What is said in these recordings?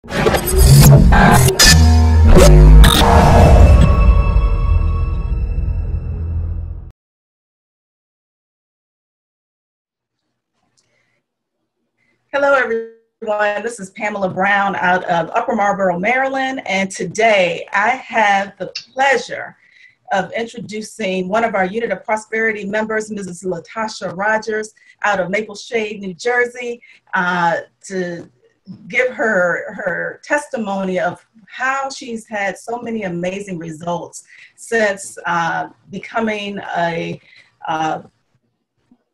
Hello, everyone. This is Pamela Brown out of Upper Marlboro, Maryland. And today I have the pleasure of introducing one of our Unit of Prosperity members, Mrs. Latasha Rogers out of Maple Shade, New Jersey, to give her testimony of how she's had so many amazing results since becoming a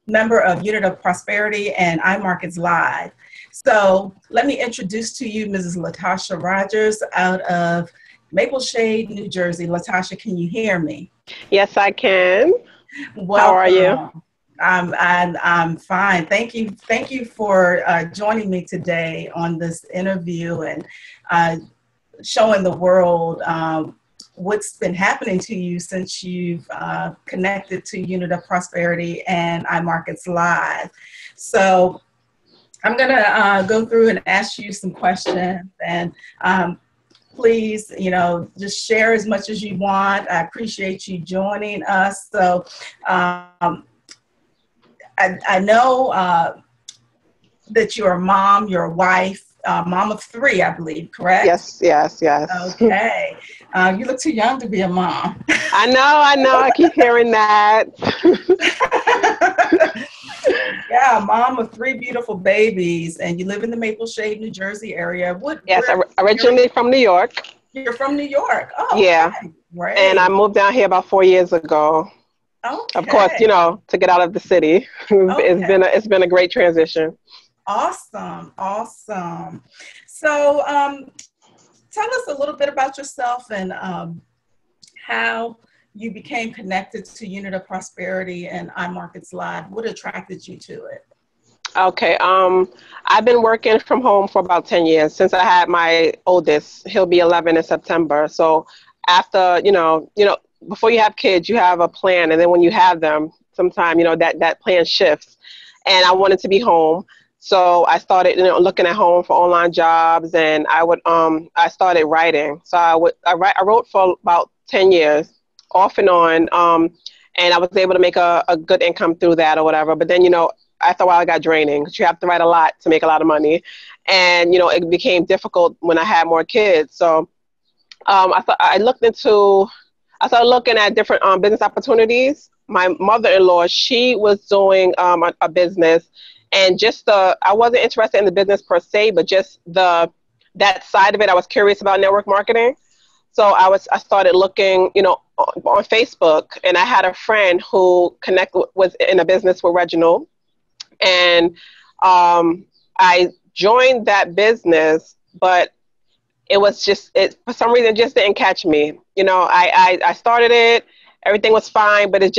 member of Unit of Prosperity and Imarketslive. So let me introduce to you Mrs. Latasha Rogers out of Maple Shade, New Jersey. Latasha, can you hear me? Yes, I can. Welcome. How are you? I'm fine. Thank you for joining me today on this interview and showing the world what's been happening to you since you've connected to Unit of Prosperity and Imarketslive. So I'm going to go through and ask you some questions, and please, just share as much as you want. I appreciate you joining us. So I know that you're a mom, you're a wife, mom of 3, I believe, correct? Yes. Okay. You look too young to be a mom. I know. I keep hearing that. Yeah, mom of 3 beautiful babies, and you live in the Maple Shade, New Jersey area. Yes, originally from New York. You're from New York. Oh, yeah. Okay. Great. And I moved down here about 4 years ago. Okay. Of course, to get out of the city. It's been a great transition. Awesome. So tell us a little bit about yourself and how you became connected to Unit of Prosperity and Imarketslive. What attracted you to it? Okay. I've been working from home for about 10 years since I had my oldest. He'll be 11 in September. So after, before you have kids, you have a plan. And then when you have them, sometime, that plan shifts. And I wanted to be home. So I started, looking at home for online jobs, and I started writing. So I wrote for about 10 years, off and on, and I was able to make a good income through that or whatever. But then, after a while, it got draining because you have to write a lot to make a lot of money, and it became difficult when I had more kids. So I started looking at different business opportunities. My mother-in-law, she was doing a business. And I wasn't interested in the business per se, but just that side of it, I was curious about network marketing. So I started looking, on Facebook, and I had a friend who was in a business with Reginald. And I joined that business, but it was for some reason, it just didn't catch me. I started it, everything was fine, but I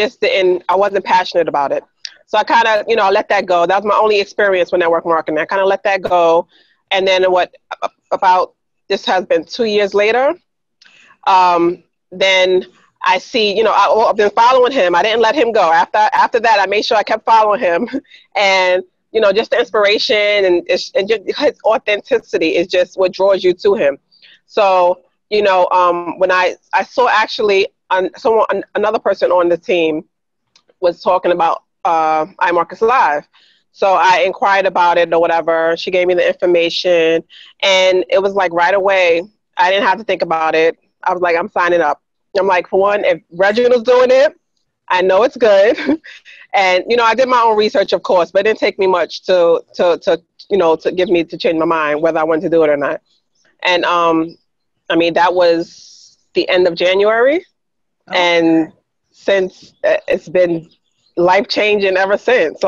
wasn't passionate about it. So I kind of, I let that go. That was my only experience with network marketing. I kind of let that go. And then this has been 2 years later. Then I see, I've been following him. I didn't let him go. After that, I made sure I kept following him. And, just the inspiration and just his authenticity is just what draws you to him. So, when I saw actually another person on the team was talking about Imarketslive. So I inquired about it or whatever. She gave me the information, and it was like right away. I didn't have to think about it. I was like, I'm signing up. I'm like, for one, if Reginald's doing it, I know it's good. And, I did my own research, of course, but it didn't take me much to change my mind, whether I wanted to do it or not. And, that was the end of January. Okay. And since it's been life-changing ever since.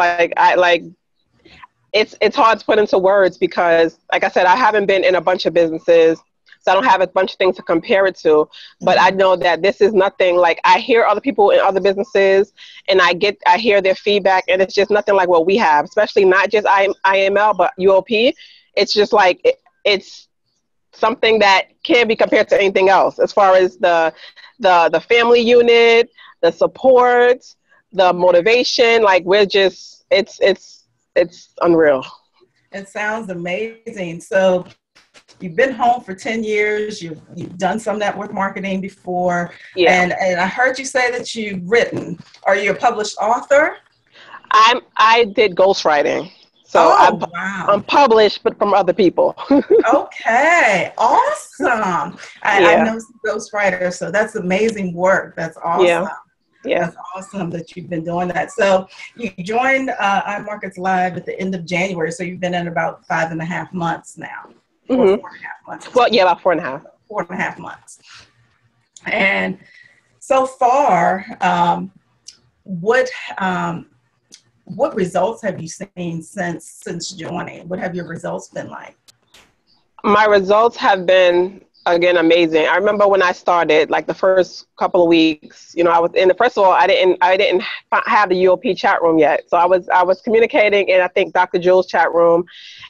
It's hard to put into words because, like I said, I haven't been in a bunch of businesses, so I don't have a bunch of things to compare it to. But I know that this is nothing like I hear other people in other businesses, and I hear their feedback, and it's just nothing like what we have, especially not just IML, but UOP. It's just like it's something that can't be compared to anything else as far as the family unit, the support, the motivation. Like it's unreal. It sounds amazing. So you've been home for 10 years. You've done some network marketing before. Yeah. And I heard you say that you've written. Are you a published author? I did ghostwriting. So Oh, wow. I'm published, but from other people. Okay, awesome. I Yeah. know some ghostwriters, so that's amazing work. That's awesome. Yeah. Yeah. That's awesome that you've been doing that. So you joined Imarketslive at the end of January, so you've been in about 5.5 months now, or 4.5 months. Well, yeah, about 4.5. 4.5 months. And so far, what results have you seen since joining? What have your results been like? My results have been, again, amazing. I remember when I started, like the first couple of weeks, I was in first of all, I didn't have the UOP chat room yet. So I was communicating in, I think, Dr. Jules' chat room.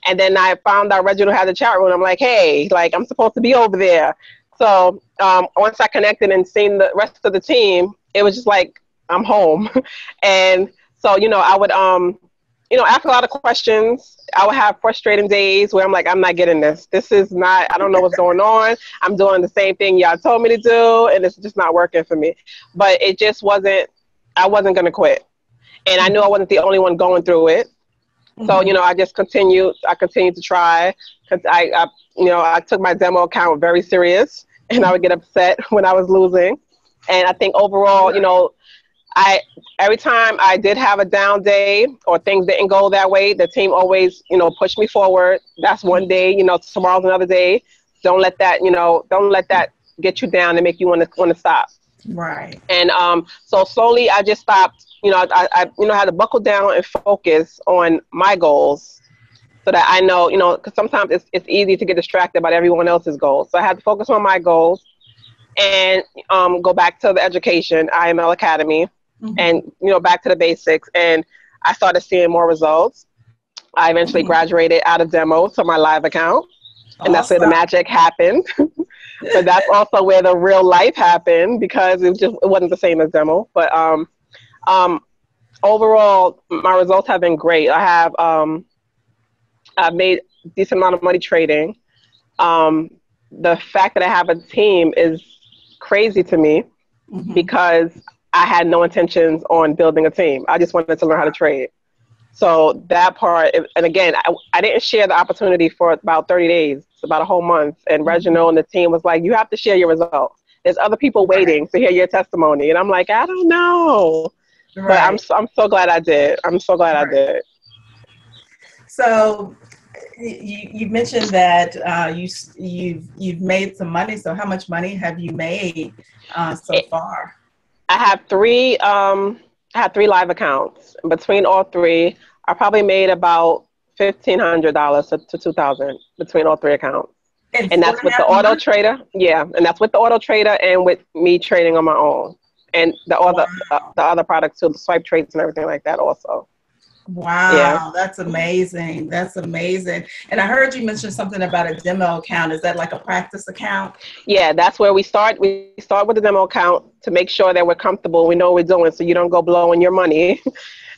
And then I found out Reginald had the chat room. I'm like, hey, like I'm supposed to be over there. So once I connected and seen the rest of the team, it was just like, I'm home. And so, I would, ask a lot of questions. I would have frustrating days where I'm like, I'm not getting this. This is not, I don't know what's going on. I'm doing the same thing y'all told me to do, and it's just not working for me. But it just wasn't, I wasn't going to quit. And I knew I wasn't the only one going through it. So, I just continued to try, because I took my demo account very serious, and I would get upset when I was losing. And I think overall, every time I did have a down day or things didn't go that way, the team always, pushed me forward. That's one day, tomorrow's another day. Don't let that get you down and make you want to stop. Right. And so slowly I just stopped. I had to buckle down and focus on my goals, so that I know, because sometimes it's easy to get distracted by everyone else's goals. So I had to focus on my goals and go back to the education, IML Academy. And, back to the basics. And I started seeing more results. I eventually graduated out of demo to my live account. And that's where the magic happened. But that's also where the real life happened, because it wasn't the same as demo. But overall, my results have been great. I've made a decent amount of money trading. The fact that I have a team is crazy to me, because I had no intentions on building a team. I just wanted to learn how to trade. So that part, and again, I didn't share the opportunity for about 30 days, about a whole month. And Reginald and the team was like, you have to share your results. There's other people waiting to hear your testimony. And I'm like, I don't know. But I'm so glad I did. I'm so glad I did. So you mentioned that you've made some money. So how much money have you made so far? I have three live accounts. Between all three, I probably made about $1,500 to $2,000 between all three accounts. And that's with the auto trader. Yeah, and that's with the auto trader and with me trading on my own, and the other products too, the swipe trades and everything like that also. Wow, yeah. That's amazing. That's amazing. And I heard you mention something about a demo account. Is that like a practice account? Yeah, that's where we start. We start with a demo account to make sure that we're comfortable. We know what we're doing, so you don't go blowing your money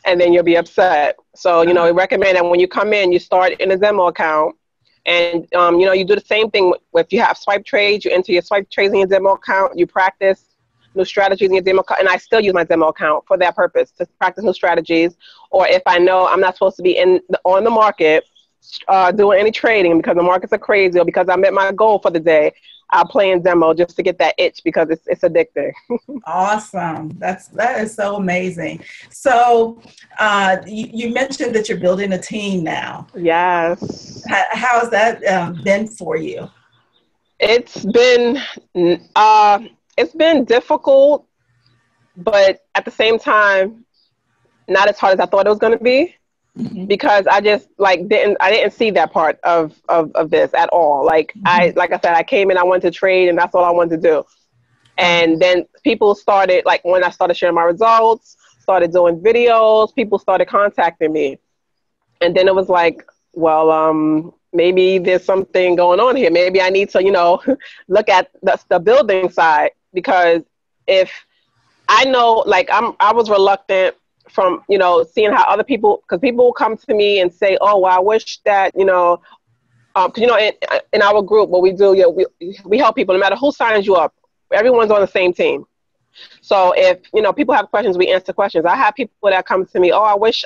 and then you'll be upset. So, we recommend that when you come in, you start in a demo account. And, you do the same thing if you have swipe trades. You enter your swipe trades in your demo account. You practice new strategies in your demo account, and I still use my demo account for that purpose, to practice new strategies. Or if I know I'm not supposed to be on the market doing any trading because the markets are crazy, or because I met my goal for the day, I'll play in demo just to get that itch, because it's addicting. Awesome. That is so amazing. So you mentioned that you're building a team now. Yes. How has that been for you? It's been difficult, but at the same time, not as hard as I thought it was going to be, because I just didn't see that part of this at all. Like I said, I came in, I wanted to trade, and that's all I wanted to do. And then people started, like when I started sharing my results, started doing videos, people started contacting me. And then it was like, well, maybe there's something going on here. Maybe I need to, look at the building side, because if I know, I was reluctant from, seeing how other people, because people will come to me and say, oh, well, I wish that, 'Cause, you know, in our group, what we do, we help people no matter who signs you up. Everyone's on the same team. So if, you know, people have questions, we answer questions. I have people that come to me, oh, I wish,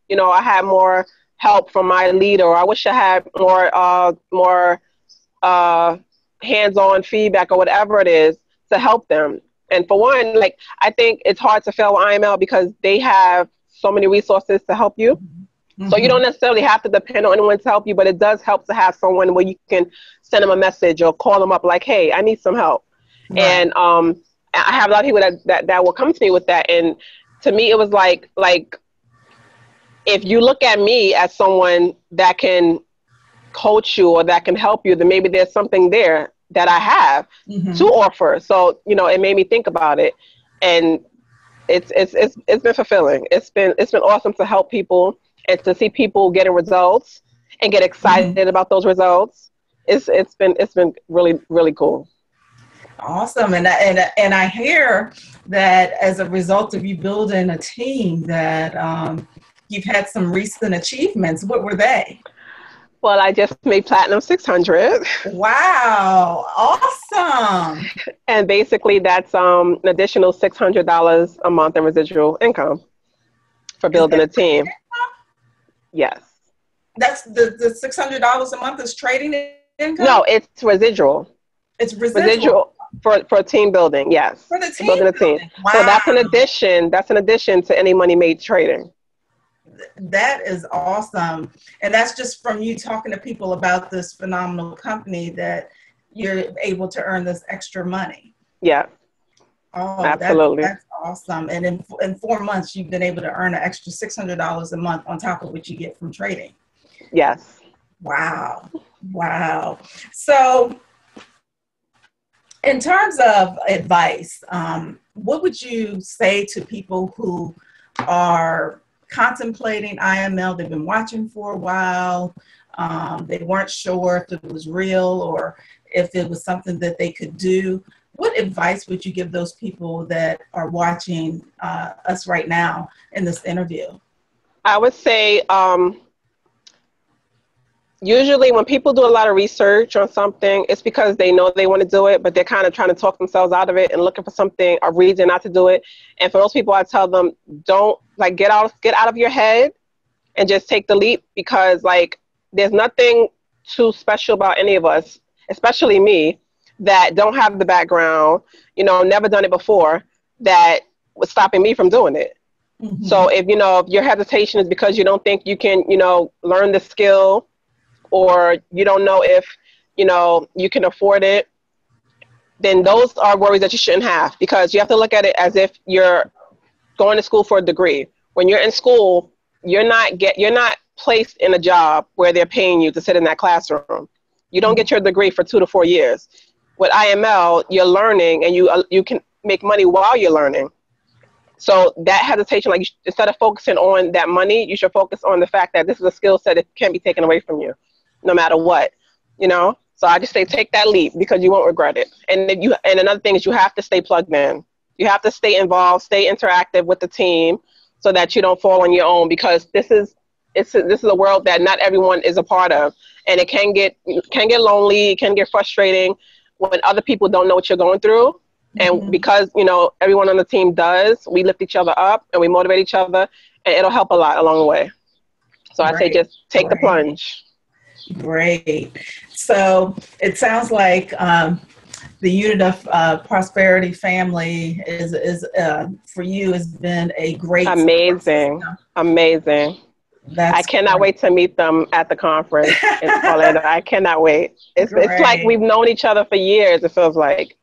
you know, I had more help from my leader, or I wish I had more hands-on feedback or whatever it is to help them. And for one, like, I think it's hard to fail with IML because they have so many resources to help you. Mm-hmm. So you don't necessarily have to depend on anyone to help you, but it does help to have someone where you can send them a message or call them up like, hey, I need some help. Right. And I have a lot of people that will come to me with that. And to me, it was like if you look at me as someone that can coach you or that can help you, then maybe there's something there that I have to offer. So, you know, it made me think about it, and it's been fulfilling. It's been awesome to help people and to see people getting results and get excited about those results. It's been really, really cool. Awesome. And I hear that as a result of you building a team that you've had some recent achievements. What were they? Well, I just made Platinum 600. Wow. Awesome. And basically that's an additional $600 a month in residual income for building a team. Yes. That's the $600 a month is trading income? No, it's residual. It's residual. For team building, yes. For the team building a team. Wow. So that's an addition. That's an addition to any money made trading. That is awesome. And that's just from you talking to people about this phenomenal company that you're able to earn this extra money. Yeah. Oh, absolutely. That's awesome. And in 4 months, you've been able to earn an extra $600 a month on top of what you get from trading. Yes. Wow. Wow. So in terms of advice, what would you say to people who are contemplating IML? They've been watching for a while. They weren't sure if it was real or if it was something that they could do. What advice would you give those people that are watching us right now in this interview? I would say usually when people do a lot of research on something, it's because they know they want to do it, but they're kind of trying to talk themselves out of it and looking for something, a reason not to do it. And for those people, I tell them, don't get out of your head and just take the leap, because there's nothing too special about any of us, especially me, that don't have the background, never done it before, that was stopping me from doing it. Mm-hmm. So if your hesitation is because you don't think you can, learn the skill, or you don't know if, you can afford it, then those are worries that you shouldn't have, because you have to look at it as if you're going to school for a degree. When you're in school, you're not placed in a job where they're paying you to sit in that classroom. You don't get your degree for 2 to 4 years. With IML, you're learning, and you can make money while you're learning. So that hesitation, instead of focusing on that money, you should focus on the fact that this is a skill set that can't be taken away from you, no matter what, So I just say take that leap, because you won't regret it. And another thing is you have to stay plugged in. You have to stay involved, stay interactive with the team, so that you don't fall on your own, because this is a world that not everyone is a part of, and it can get lonely, it can get frustrating when other people don't know what you're going through. And because, everyone on the team does, we lift each other up and we motivate each other, and it'll help a lot along the way. So I say just take the plunge. Great. So it sounds like the Unit of Prosperity family is for you has been a great amazing. I cannot wait to meet them at the conference in Orlando. I cannot wait. It's like we've known each other for years, it feels like.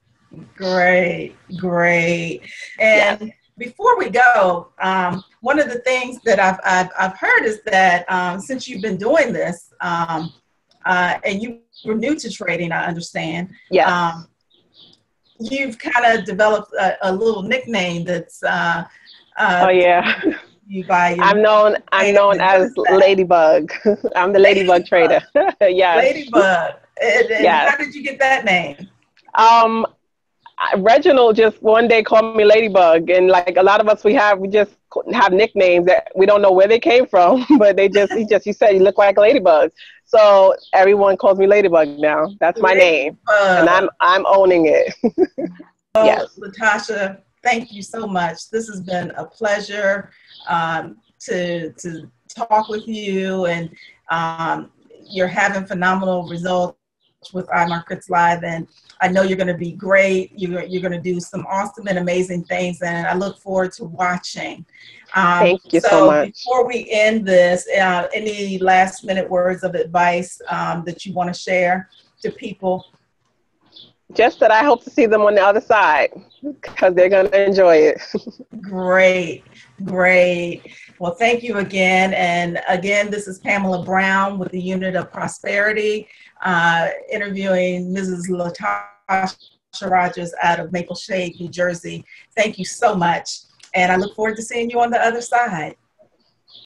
Great. And before we go, one of the things that I've heard is that since you've been doing this, and you were new to trading, I understand. Yeah. You've kind of developed a little nickname that's. Oh yeah. I'm known as Ladybug. I'm the Ladybug trader. Yes. Ladybug. And yes. How did you get that name? Reginald just one day called me Ladybug, and a lot of us, we just have nicknames that we don't know where they came from, but he said, you look like Ladybug. So everyone calls me Ladybug now. That's my name. And I'm owning it. Well, Yes. Latasha, thank you so much. This has been a pleasure to talk with you, and you're having phenomenal results with Imarketslive, and I know you're going to be great. You're going to do some awesome and amazing things, and I look forward to watching. Thank you so So much. before we end this, any last minute words of advice that you want to share to people? Just that I hope to see them on the other side, because they're going to enjoy it. Great, great. Well, thank you again. And again, this is Pamela Brown with the Unit of Prosperity, interviewing Mrs. Latasha Rogers out of Maple Shade, New Jersey. Thank you so much. And I look forward to seeing you on the other side.